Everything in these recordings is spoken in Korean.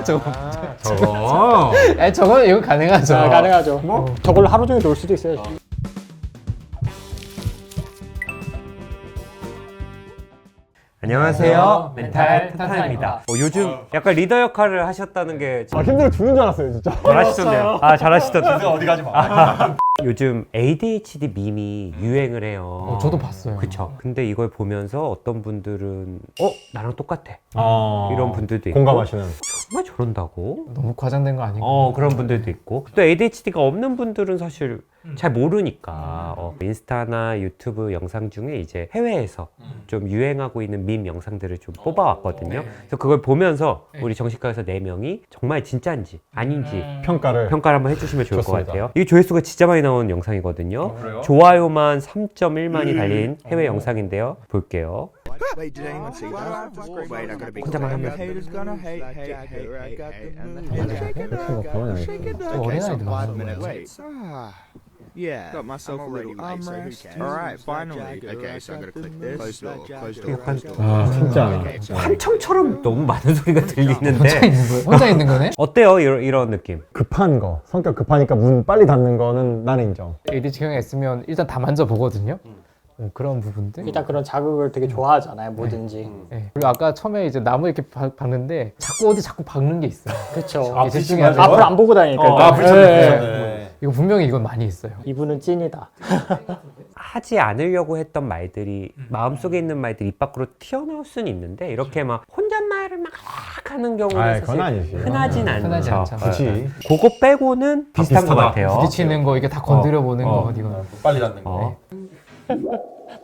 저거. 저거는 이거 가능하죠. 가능하죠. 뭐? 저걸로 하루 종일 놀 수도 있어요. 안녕하세요. 멘탈 멘탈 탄탄입니다. 탄탄입니다. 요즘 약간 리더 역할을 하셨다는 게 힘들어 죽는 줄 알았어요 진짜. 잘하시던데요. 잘하시던데요. 어디 가지 마. 요즘 ADHD 밈이 유행을 해요. 저도 봤어요. 그쵸. 근데 이걸 보면서 어떤 분들은 나랑 똑같아. 이런 분들도 있고 공감하시는. 정말 저런다고? 너무 과장된 거 아닌가? 그런 분들도 있고 또 ADHD가 없는 분들은 사실 잘 모르니까 인스타나 유튜브 영상 중에 이제 해외에서 좀 유행하고 있는 밈 영상들을 좀 뽑아왔거든요. 그래서 그걸 보면서 우리 정신과에서 4명이 정말 진짜인지 아닌지 평가를 평가를 한번 해주시면 좋을 것 좋습니다. 같아요. 이게 조회수가 진짜 많이 나오는 영상이거든요. 좋아요만 3.1만이 달린 해외 영상인데요. 볼게요. Wait, did anyone see that? Wait, I gotta be 혼자만 하면 haters gonna hate. I got the 좀 어린아이들 많아. Wait. Yeah. Got myself a little armrest. Alright, finally. Okay, so I gotta click this. Close door. Close door. 약간 진짜 환청처럼 너무 많은 소리가 혼자 들리는데 있는 거예요? 혼자 있는 거네? 어때요? 이런 느낌? 급한 거 성격 급하니까 문 빨리 닫는 거는 나는 인정. ADHD가 있으면 일단 다 만져보거든요. 그런 부분들. 일단 그런 자극을 되게 좋아하잖아요. 뭐든지. 네. 그리고 아까 처음에 이제 나무 이렇게 박는데 자꾸 박는 게 있어요. 그렇죠. 이게 집중이 안 앞을 돼요. 안 보고 다니니까. 이거 분명히 이건 많이 있어요. 이분은 찐이다. 하지 않으려고 했던 말들이 마음속에 있는 말들이 입 밖으로 튀어나올 수는 있는데 이렇게 막 혼잣말을 막 하는 경우는 그건 사실 아니지. 흔하진 흔하지 않죠. 않죠. 그치. 그거 빼고는 비슷한 것 비슷하다. 같아요. 부딪히는 거 이게 다 건드려 보는 거 이거. 빨리 닫는 어.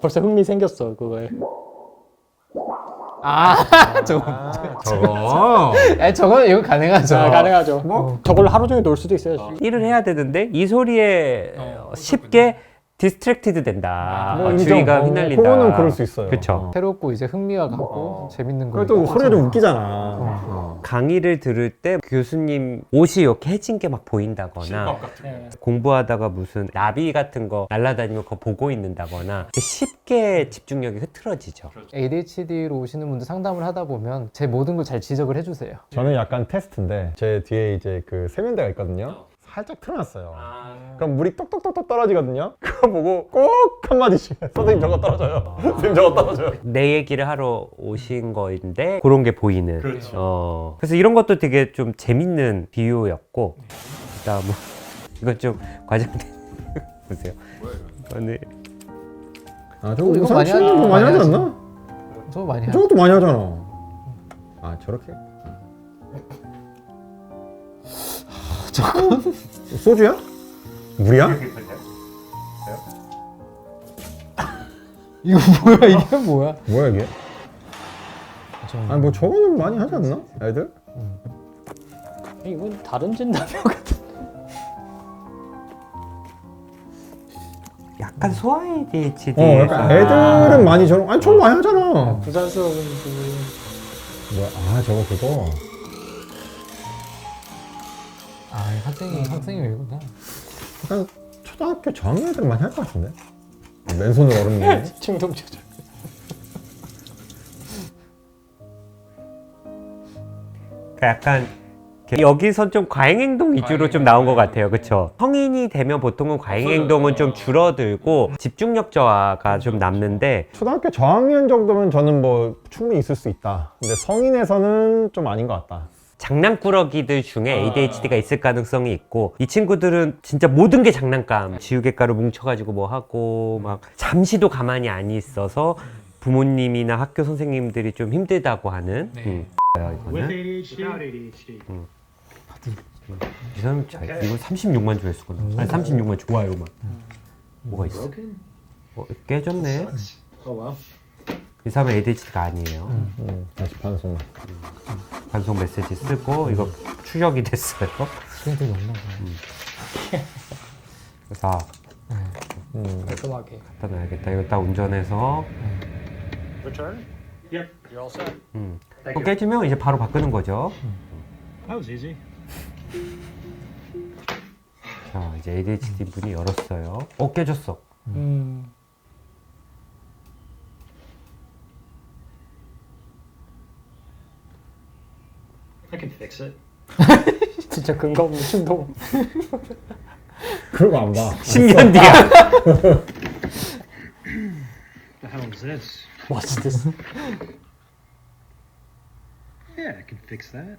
벌써 흥미 생겼어, 그거에. 저거. 저거는 이거 가능하죠. 가능하죠. 저걸로 하루 종일 놀 수도 있어요. 일을 해야 되는데 이 소리에 쉽게 디스트랙티드 된다. 주의가 휘날린다. 그거는 그럴 수 있어요. 그쵸. 새롭고 이제 흥미가 가고 재밌는 거. 그래도 소리가 좀 웃기잖아. 강의를 들을 때 교수님 옷이 이렇게 해진 게 막 보인다거나 공부하다가 무슨 나비 같은 거 날아다니면 그거 보고 있는다거나 쉽게 집중력이 흐트러지죠. ADHD로 오시는 분들 상담을 하다 보면 제 모든 걸 잘 지적을 해주세요. 저는 약간 테스트인데 제 뒤에 이제 그 세면대가 있거든요. 살짝 틀어놨어요. 그럼 물이 똑똑똑똑 떨어지거든요. 그거 보고 꼭 한마디씩 선생님 저거 떨어져요. 선생님 저거 떨어져요. 내 얘기를 하러 오신 거인데 그런 게 보이는. 그래서 이런 것도 되게 좀 재밌는 비유였고 그다음 이건 좀 과장된 보세요. 오늘 저거 이거 우산 많이 치는 거 많이 하지 않나? 저거 많이 하죠. 저것도 많이 하잖아. 저렇게? 소주야? 물이야? 이거 뭐야 이게 뭐야? 뭐야 이게? 뭐 저거는 많이 하지 않나? 애들? 이건 다른 진단병 같은. 약간 소아 ADHD. 약간 애들은 많이 저런. 저거 많이 하잖아. 부산스러운 뭐야? 저거 그거. 학생이구나. 약간 초등학교 저학년 애들 많이 할 것 같은데? 맨손으로 얼음 내네. 충동 조절. 약간 여기선 좀 과잉행동 위주로 좀 나온 것 같아요. 그쵸? 성인이 되면 보통은 과잉행동은 좀 줄어들고 집중력 저하가 좀 남는데 초등학교 저학년 정도면 저는 뭐 충분히 있을 수 있다. 근데 성인에서는 좀 아닌 것 같다. 장난꾸러기들 중에 ADHD가 있을 가능성이 있고 이 친구들은 진짜 모든 게 장난감 지우개가루 뭉쳐가지고 뭐 하고 막 잠시도 가만히 안 있어서 부모님이나 학교 선생님들이 좀 힘들다고 하는 이거는 이 사람 이거 36만 조회수구나. 아니 36만 좋아요만. 뭐가 있어? 깨졌네. 이 사람은 ADHD가 아니에요. 다시 반송. 반송 메시지 쓰고 이거 추적이 됐어요. 스크린들이 없나 봐요. 그래서 깔끔하게. 갖다 놔야겠다. 이거 딱 운전해서 Return? Yep. You're all set. 이거 깨지면 이제 바로 바꾸는 거죠. That was easy. 자 이제 ADHD 문이 열었어요. 깨졌어. I can fix it. 진짜 근거 없는 충동. 그런 거 안 봐. 10년 뒤야. The hell is this? What's this? Yeah, I can fix that.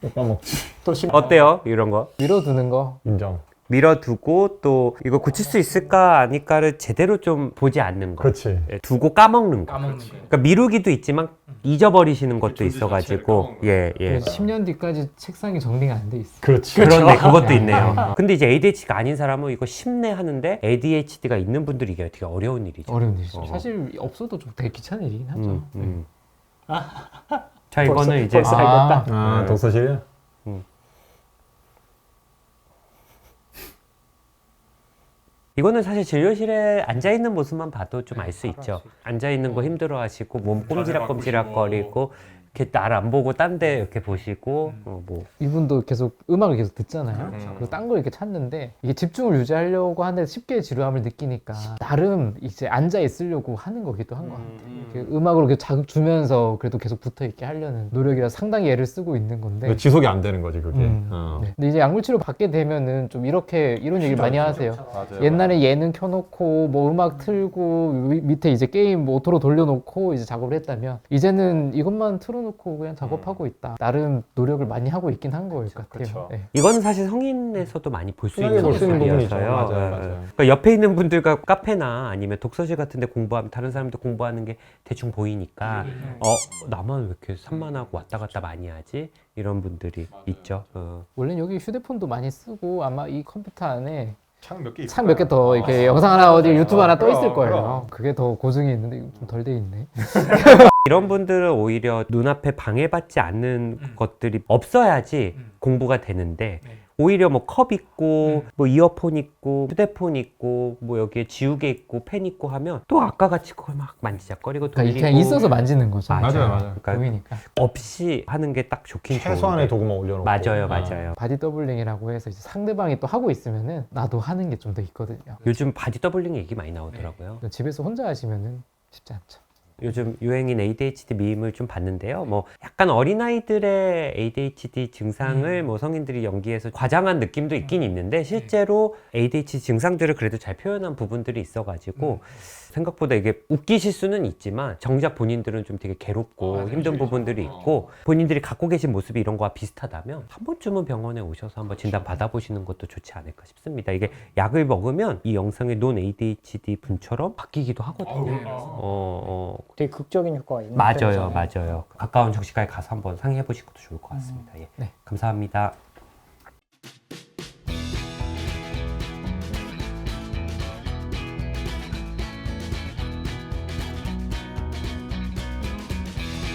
또 까먹지. 또 심. 어때요? 이런 거? 밀어두는 거. 인정. 밀어두고 또 이거 고칠 수 있을까 아닐까를 제대로 좀 보지 않는 거. 그렇지. 예, 두고 까먹는 거. 그러니까 미루기도 있지만 잊어버리시는 것도 있어가지고 예. 10년 뒤까지 책상에 정리가 안 돼 있어. 그렇지. 그런데 그것도 있네요. 근데 이제 ADHD가 아닌 사람은 이거 쉽네 하는데 ADHD가 있는 분들이 이게 되게 어려운 일이죠. 어려운 일이죠. 어. 사실 없어도 좀 되게 귀찮은 일이긴 하죠. 자 이거는 이제 벌써 알겠다. 아, 독서실이야? 이거는 사실 진료실에 앉아 있는 모습만 봐도 좀 알 수 있죠. 앉아 있는 거 힘들어하시고 몸 꼼지락꼼지락거리고 이렇게 날 안 보고 딴 데 이렇게 보시고 뭐 이분도 계속 음악을 계속 듣잖아요. 그리고 딴 걸 이렇게 찾는데 이게 집중을 유지하려고 하는데 쉽게 지루함을 느끼니까 나름 이제 앉아 있으려고 하는 거기도 한 것 같아요. 이렇게 음악으로 이렇게 자극 주면서 그래도 계속 붙어 있게 하려는 노력이라 상당히 애를 쓰고 있는 건데. 지속이 안 되는 거지, 그게. 네. 근데 이제 약물치료 받게 되면은 좀 이런 얘기를 많이 하세요. 맞아요. 옛날에 예능 켜놓고 뭐 음악 틀고 밑에 이제 게임 뭐 오토로 돌려놓고 이제 작업을 했다면 이제는 이것만 틀어놓고 그냥 작업하고 있다. 나름 노력을 많이 하고 있긴 한 거일 것 같아요. 그쵸. 네. 이거는 사실 성인에서도 많이 볼 수 흔하게 있는 볼수 있는 부분이죠. 부분이어서요. 맞아요, 예, 맞아요. 예. 그러니까 옆에 있는 분들과 카페나 아니면 독서실 같은 데 공부하면 다른 사람들 공부하는 게 대충 보이니까 나만 왜 이렇게 산만하고 왔다 갔다 많이 하지? 이런 분들이 있죠. 원래 여기 휴대폰도 많이 쓰고 아마 이 컴퓨터 안에 창 몇 개 창 몇 개 더 이렇게 영상 하나 어디 유튜브 하나 떠 그럼, 있을 거예요. 그럼. 그게 더 고증이 있는데 이거 좀 덜 돼 있네. 이런 분들은 오히려 눈앞에 방해받지 않는 것들이 없어야지 공부가 되는데 오히려 뭐 컵 있고 뭐 이어폰 있고 휴대폰 있고 뭐 여기에 지우개 있고 펜 있고 하면 또 아까 같이 그걸 막 만지작거리고 그러니까 돌리고 그냥 있어서 만지는 거죠. 맞아요. 그러니까 보이니까. 없이 하는 게 딱 좋긴 최소한의 좋은데. 도구만 올려놓고. 맞아요. 바디 더블링이라고 해서 이제 상대방이 또 하고 있으면은 나도 하는 게 좀 더 있거든요. 요즘 바디 더블링 얘기 많이 나오더라고요. 집에서 혼자 하시면은 쉽지 않죠. 요즘 유행인 ADHD 밈을 좀 봤는데요. 뭐 약간 어린아이들의 ADHD 증상을 뭐 성인들이 연기해서 과장한 느낌도 있긴 있는데 실제로 ADHD 증상들을 그래도 잘 표현한 부분들이 있어가지고 생각보다 이게 웃기실 수는 있지만 정작 본인들은 좀 되게 괴롭고 힘든 부분들이 있고 본인들이 갖고 계신 모습이 이런 거와 비슷하다면 한 번쯤은 병원에 오셔서 한번 진단 받아보시는 것도 좋지 않을까 싶습니다. 이게 약을 먹으면 이 영상의 논 ADHD 분처럼 바뀌기도 하거든요. 되게 극적인 효과가 있는 맞아요. 가까운 정신과에 가서 한번 상의해 보실 것도 좋을 것 같습니다. 예. 네. 감사합니다.